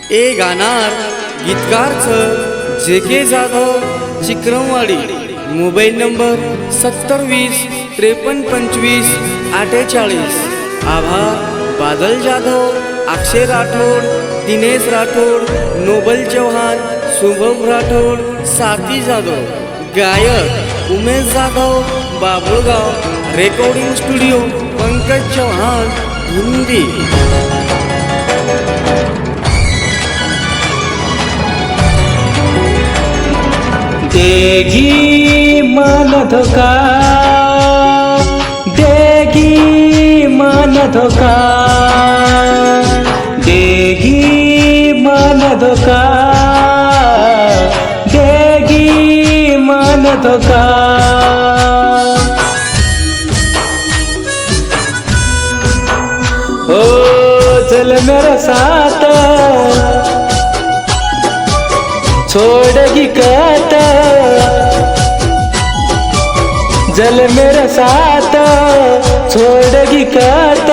ए गाणार गीतकार J K. Jadhav Chikramwadi. Mobile number 7020532548। आभार बादल जाधव, अक्षय राठोड, दिनेश राठोड, नोबल चौहान, शुभम राठोड, साथी जाधव। गायक उमेश जाधव, बाबुळगाव। Recording studio Pankaj Chauhan, Hindi. देगी मन धोखा, देगी मन धोखा, देगी मन धोखा, देगी मन धोखा। ओ चल मेरे साथ, छोड़ेगी कहत, जल मेरे साथ छोड़ेगी कहत।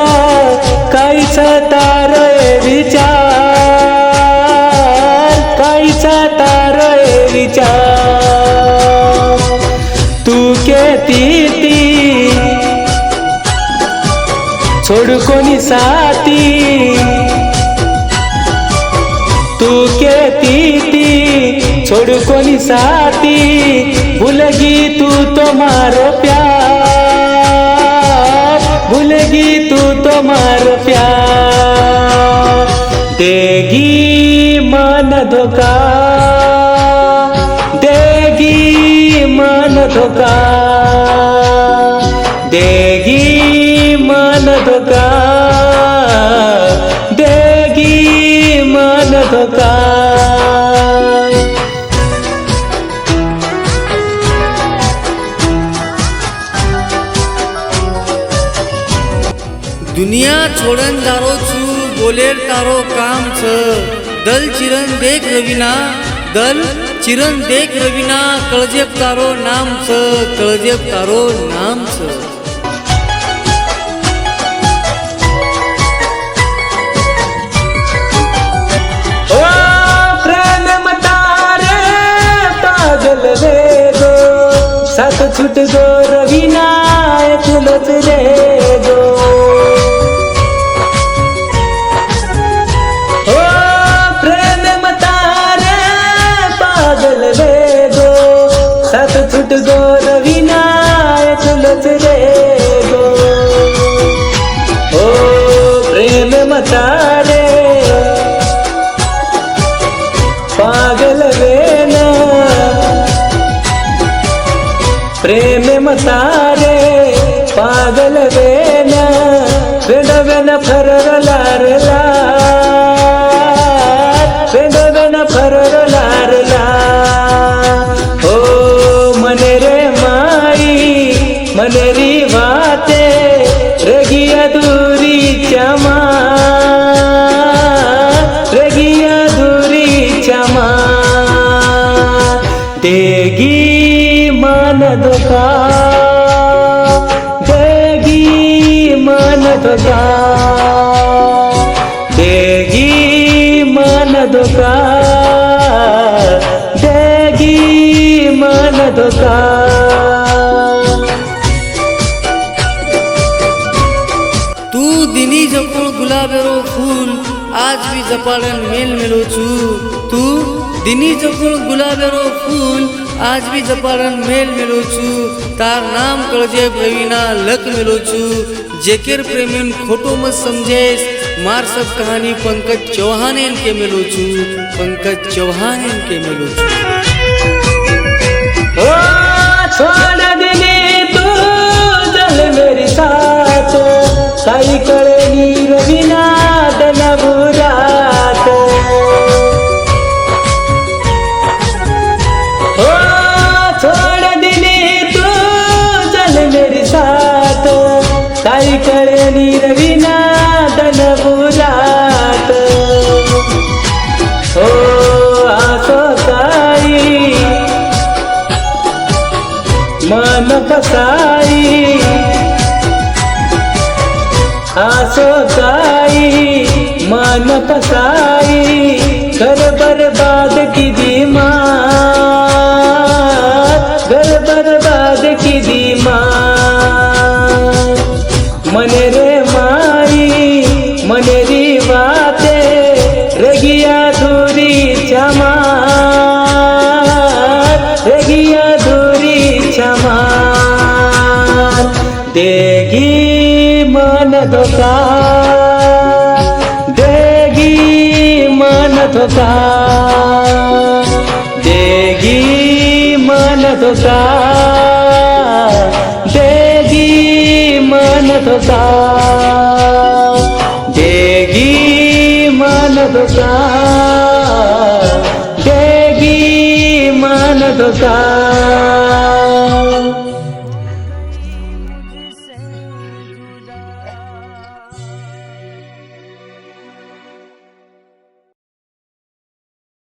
कैसा तारे विचार, कैसा तारे विचार। तू कहती थी छोड़ कोनी साथी, तू कहती थी छोड़ कोनी साथी। भूलेगी तू तुम्हारा प्यार, भूलेगी तू तुम्हारा प्यार। देगी मन धोखा, देगी मन धोखा, देगी मन धोखा, देगी मन धोखा। दुनिया छोड़न दारो छू, बोलेर तारो काम छ। दल चिरन देख रविना, दल चिरन देख रविना। कळजेप तारो नाम छ, कळजेप तारो नाम छ। ओ प्रेम मतारे पागल रे गो, साथ छूट गो रविना तुलच रे गो। साथ छूट गो रविना तुलच रे गो। ओ प्रेम मतारे पागल वेना, प्रेम मतारे पागल वेना। वेन वेन फरर लार लार, वेन वेन फरर लार लार। मनरी बाते रगी अधूरी चमा, रगी अधूरी चमा। देगी मन धोखा, देगी मन धोखा, देगी मन धोखा, देगी मन धोखा। दिनी जपूळ गुलाबेरो फूल, आज भी जपाळन मेल मेलो छू। तू दिनी जपूळ गुलाबेरो फूल, आज भी जपाळन मेल मेलो छू। तार नाम कळजे रविना लक मेलो छू। जेकेर प्रेमीन खोटो मत समझेस, मार सब कहानी पंकज चौहान के मेलो छू, पंकज चौहान के मेलो छू। ओ छोड़ देने तू चल मेरे साथ, साई करेगी रविना दनबुरात। ओ छोड़ देने तू चल मेरे साथ, साई करेगी रविना दनबुरात। ओ आसो साई मन फसाई, आसो साई मन फसाई। धोका देगी मन धोका देगी मन धोका देगी मन धोका देगी मन धोका देगी मन धोका